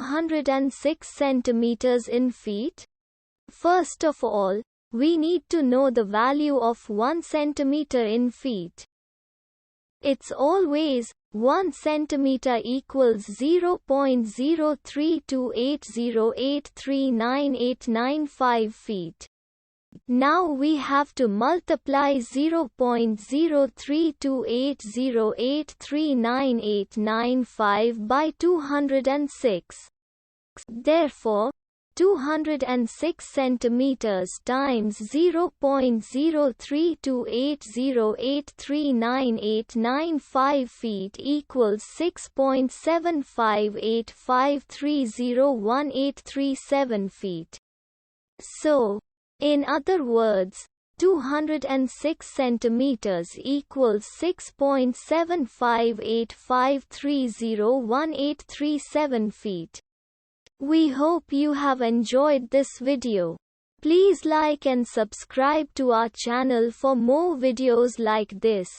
206 centimeters in feet? First of all, we need to know the value of 1 centimeter in feet. It's always 1 centimeter equals 0.03280839895 feet. Now we have to multiply 0.03280839895 by 206. Therefore, 206 centimeters times 0.03280839895 feet equals 6.7585301837 feet. So, in other words, 206 centimeters equals 6.7585301837 feet. We hope you have enjoyed this video. Please like and subscribe to our channel for more videos like this.